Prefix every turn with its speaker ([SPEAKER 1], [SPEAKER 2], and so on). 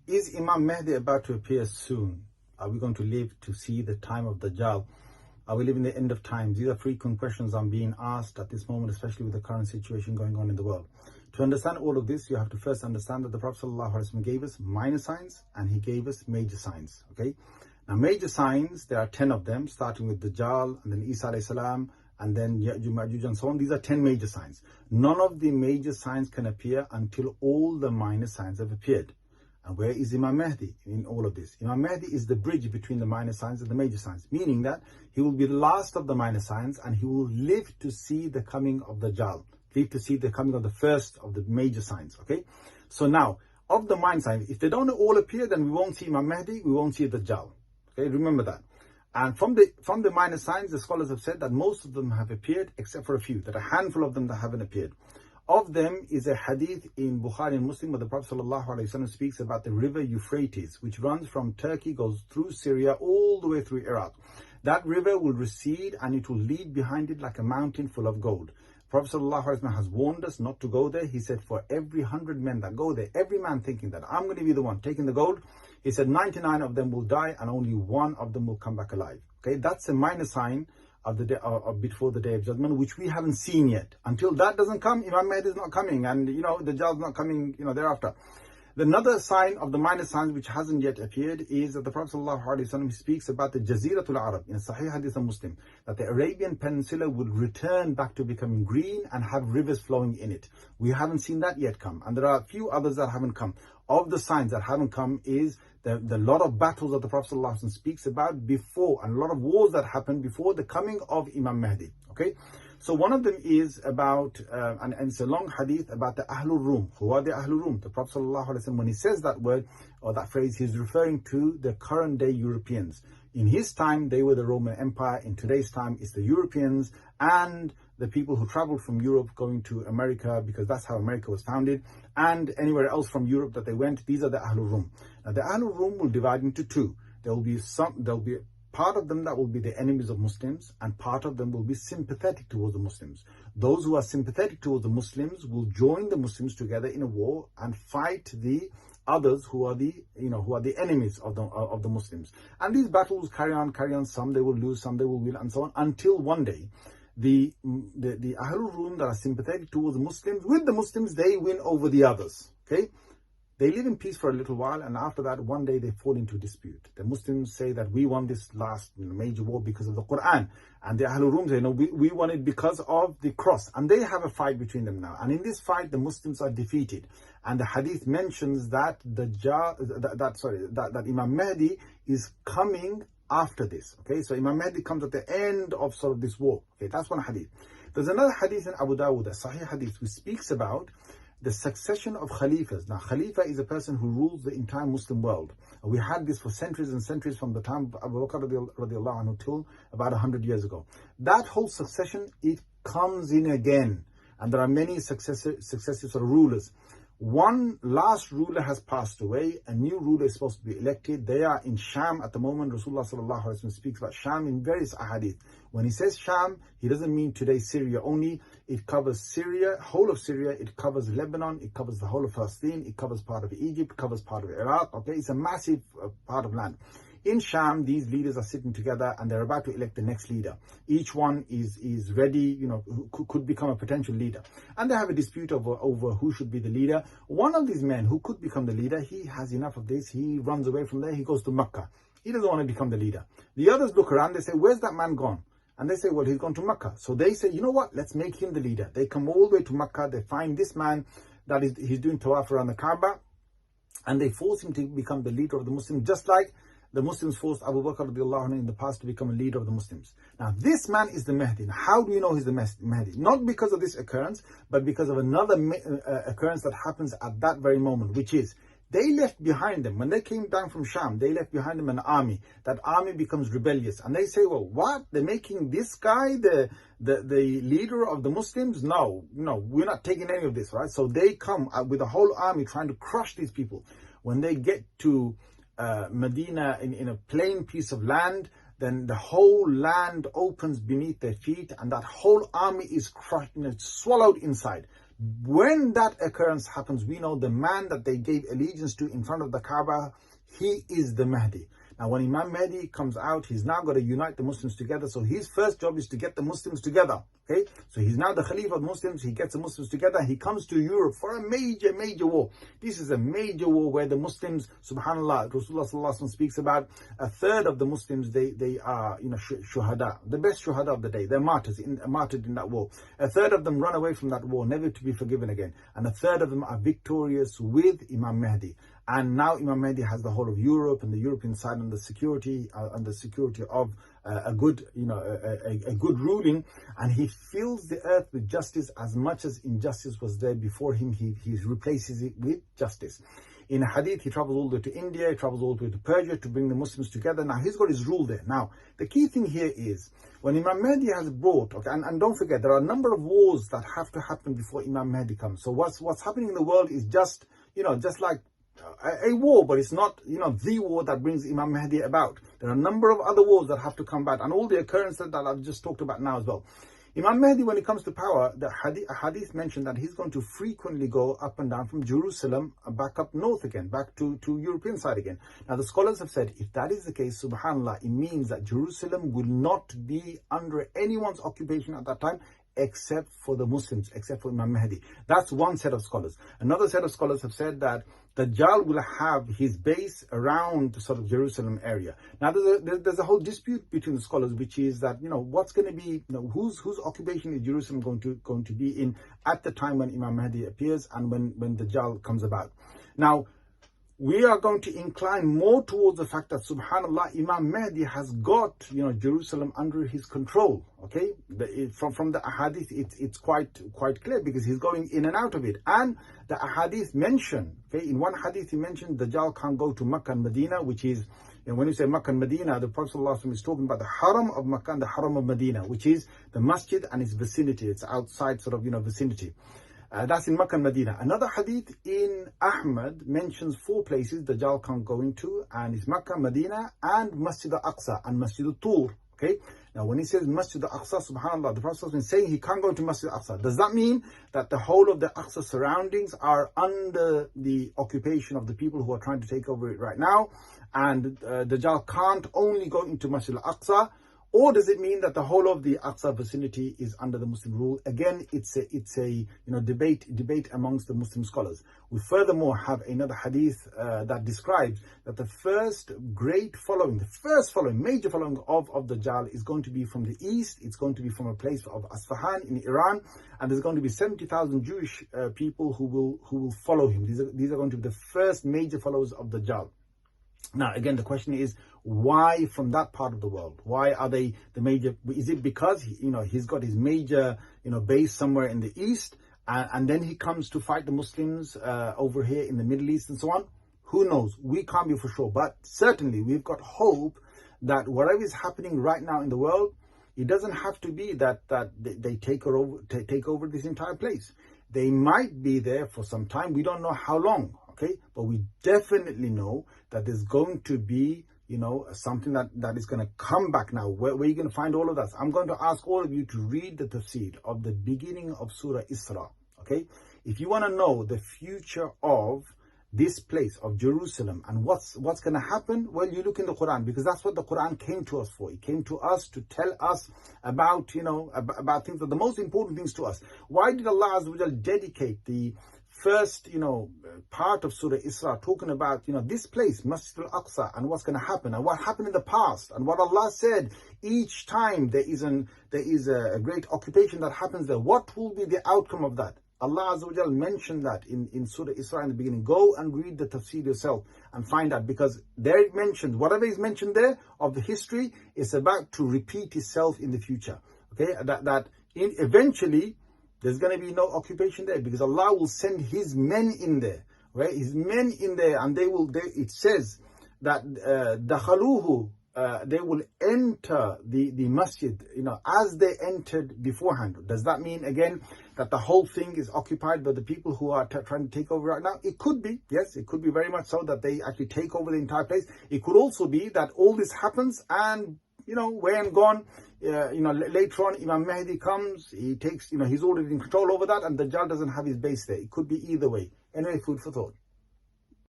[SPEAKER 1] Is Imam Mahdi about to appear soon? Are we going to live to see the time of Dajjal? Are we living the end of times? These are frequent questions I'm being asked at this moment, especially with the current situation going on in the world. To understand all of this, you have to first understand that the Prophet ﷺ gave us minor signs and he gave us major signs. Okay. Now, major signs, there are 10 of them, starting with Dajjal and then Isa alayhi salam, and then Ya'juj, Ma'juj, and so on. These are 10 major signs. None of the major signs can appear until all the minor signs have appeared. And where is Imam Mahdi in all of this? Imam Mahdi is the bridge between the minor signs and the major signs, meaning that he will be the last of the minor signs and he will live to see the coming of Dajjal, live to see the coming of the first of the major signs. Okay, so now, of the minor signs, if they don't all appear, then we won't see Imam Mahdi, we won't see Dajjal. Okay, remember that. And from the minor signs, the scholars have said that most of them have appeared, except for a few. There are a handful of them that haven't appeared. Of them is a hadith in Bukhari and Muslim where the Prophet ﷺ speaks about the river Euphrates, which runs from Turkey, goes through Syria, all the way through Iraq. That river will recede and it will leave behind it like a mountain full of gold. Prophet ﷺ has warned us not to go there. He said, for every 100 men that go there, every man thinking that I'm going to be the one taking the gold, he said 99 of them will die and only one of them will come back alive. Okay, that's a minor sign of the day, before the day of judgment, which we haven't seen yet. Until that doesn't come, Imam Mahdi is not coming, and the Dajjal is not coming, thereafter. Another sign of the minor signs which hasn't yet appeared is that the Prophet ﷺ speaks about the Jaziratul Arab in Sahih Hadith of Muslim, that the Arabian Peninsula would return back to becoming green and have rivers flowing in it. We haven't seen that yet come, and there are a few others that haven't come. Of the signs that haven't come is the lot of battles that the Prophet ﷺ speaks about before, and a lot of wars that happened before the coming of Imam Mahdi. Okay, so one of them is about, and it's a long hadith about the Ahlul Rum. Who are the Ahlul Rum? The Prophet ﷺ, when he says that word or that phrase, he's referring to the current day Europeans. In his time, they were the Roman Empire. In today's time, it's the Europeans and the people who traveled from Europe going to America, because that's how America was founded, and anywhere else from Europe that they went. These are the Ahlul Rum. Now, the Ahlul Rum will divide into two. There will be part of them that will be the enemies of Muslims, and part of them will be sympathetic towards the Muslims. Those who are sympathetic towards the Muslims will join the Muslims together in a war and fight the others who are the enemies of the Muslims. And these battles carry on. Some they will lose, some they will win, and so on, until one day the Ahlul Rum that are sympathetic towards the Muslims, with the Muslims, they win over the others. Okay, they live in peace for a little while, and after that, one day they fall into dispute. The Muslims say that we won this last major war because of the Qur'an, and the Ahlul Rum say no, we won it because of the cross, and they have a fight between them now. And in this fight, the Muslims are defeated, and the hadith mentions that that Imam Mahdi is coming after this. Okay, so Imam Mahdi comes at the end of sort of this war. Okay, that's one hadith. There's another hadith in Abu Dawud, a Sahih hadith, which speaks about the succession of Khalifas. Now, Khalifa is a person who rules the entire Muslim world. We had this for centuries and centuries, from the time of Abu Bakr radiallahu anhu till about 100 years ago. That whole succession, it comes in again. And there are many successive sort of rulers. One last ruler has passed away. A new ruler is supposed to be elected. They are in Sham at the moment. Rasulullah sallallahu alaihi wasallam speaks about Sham in various ahadith. When he says Sham, he doesn't mean today Syria only. It covers Syria, whole of Syria. It covers Lebanon. It covers the whole of Palestine. It covers part of Egypt. Covers part of Iraq. Okay, it's a massive part of land. In Sham, these leaders are sitting together and they're about to elect the next leader. Each one is ready, who could become a potential leader. And they have a dispute over who should be the leader. One of these men who could become the leader, he has enough of this. He runs away from there. He goes to Mecca. He doesn't want to become the leader. The others look around. They say, where's that man gone? And they say, well, he's gone to Mecca. So they say, you know what? Let's make him the leader. They come all the way to Mecca. They find this man he's doing tawaf around the Kaaba. And they force him to become the leader of the Muslims, just like the Muslims forced Abu Bakr radiallahu anhu in the past to become a leader of the Muslims. Now, this man is the Mahdi. Now, how do you know he's the Mahdi? Not because of this occurrence, but because of another occurrence that happens at that very moment, which is they left behind them, when they came down from Sham, they left behind them an army. That army becomes rebellious. And they say, well, what? They're making this guy the leader of the Muslims? No, we're not taking any of this, right? So they come with a whole army trying to crush these people. When they get to Medina in a plain piece of land, then the whole land opens beneath their feet and that whole army is crushed, swallowed inside. When that occurrence happens, we know the man that they gave allegiance to in front of the Kaaba, he is the Mahdi. Now, when Imam Mahdi comes out, he's now got to unite the Muslims together. So his first job is to get the Muslims together. Okay, so he's now the Khalifa of Muslims. He gets the Muslims together. He comes to Europe for a major war. This is a major war where the Muslims, subhanallah, Rasulullah sallallahu alaihi wasallam speaks about a third of the Muslims. They are shuhada, the best shuhada of the day. They're martyrs, martyred in that war. A third of them run away from that war, never to be forgiven again. And a third of them are victorious with Imam Mahdi. And now Imam Mahdi has the whole of Europe and the European side under security, of a good ruling, and he fills the earth with justice as much as injustice was there before him. He replaces it with justice. In a hadith, he travels all the way to India, he travels all the way to Persia to bring the Muslims together. Now, he's got his rule there. Now, the key thing here is, when Imam Mahdi has brought, and don't forget, there are a number of wars that have to happen before Imam Mahdi comes. So what's happening in the world is just like a war, but it's not, the war that brings Imam Mahdi about. There are a number of other wars that have to come back, and all the occurrences that I've just talked about now as well. Imam Mahdi, when it comes to power, the hadith mentioned that he's going to frequently go up and down from Jerusalem back up north again, back to European side again. Now, the scholars have said, if that is the case, subhanAllah, it means that Jerusalem will not be under anyone's occupation at that time, except for the Muslims, except for Imam Mahdi. That's one set of scholars. Another set of scholars have said that Dajjal will have his base around the sort of Jerusalem area. Now, there's a whole dispute between the scholars, which is that, what's going to be, whose occupation is Jerusalem going to be in at the time when Imam Mahdi appears and when Dajjal comes about. Now, we are going to incline more towards the fact that, subhanallah, Imam Mahdi has got, Jerusalem under his control. Okay, from the ahadith, it's quite clear, because he's going in and out of it. And the ahadith mention, in one hadith he mentioned Dajjal can't go to Makkah and Medina, which is, when you say Makkah and Medina, the Prophet ﷺ is talking about the Haram of Makkah and the Haram of Medina, which is the masjid and its vicinity. It's outside sort of, vicinity. That's in Makkah and Medina. Another hadith in Ahmad mentions 4 places Dajjal can't go into, and it's Makkah, Medina, and Masjid al-Aqsa and Masjid al-Tur. Okay. Now, when he says Masjid al-Aqsa, subhanAllah, the Prophet is saying he can't go into Masjid al-Aqsa. Does that mean that the whole of the Aqsa surroundings are under the occupation of the people who are trying to take over it right now, and Dajjal can't only go into Masjid al-Aqsa? Or does it mean that the whole of the Aqsa vicinity is under the Muslim rule? Again, it's a debate amongst the Muslim scholars. We furthermore have another hadith that describes that the first major following of Dajjal is going to be from the east. It's going to be from a place of Isfahan in Iran, and there's going to be 70,000 Jewish people who will follow him. These are going to be the first major followers of Dajjal. Now, again, the question is, why from that part of the world? Why are they the major? Is it because he's got his major base somewhere in the east, and then he comes to fight the Muslims over here in the Middle East and so on? Who knows? We can't be for sure, but certainly we've got hope that whatever is happening right now in the world, it doesn't have to be that they take over this entire place. They might be there for some time. We don't know how long. Okay, but we definitely know that there's going to be, something that is going to come back now. Where are you going to find all of that? I'm going to ask all of you to read the tafsir of the beginning of Surah Isra. Okay, if you want to know the future of this place of Jerusalem and what's going to happen, well, you look in the Qur'an, because that's what the Qur'an came to us for. It came to us to tell us about, about things, that the most important things to us. Why did Allah Azza wa Jal dedicate the first, part of Surah Isra talking about, this place, Masjid al-Aqsa, and what's going to happen, and what happened in the past, and what Allah said each time there is a great occupation that happens there, what will be the outcome of that? Allah Azza wa Jal mentioned that in Surah Isra in the beginning. Go and read the tafsir yourself and find out, because there it mentioned, whatever is mentioned there of the history is about to repeat itself in the future. Okay, eventually there's going to be no occupation there, because Allah will send His men in there, right? His men in there, and it says that dakhaluhu, they will enter the masjid, as they entered beforehand. Does that mean again that the whole thing is occupied by the people who are trying to take over right now? It could be, yes, it could be very much so that they actually take over the entire place. It could also be that all this happens and when gone. Later on, Imam Mahdi comes, he takes, he's already in control over that, and Dajjal doesn't have his base there. It could be either way. Anyway, food for thought.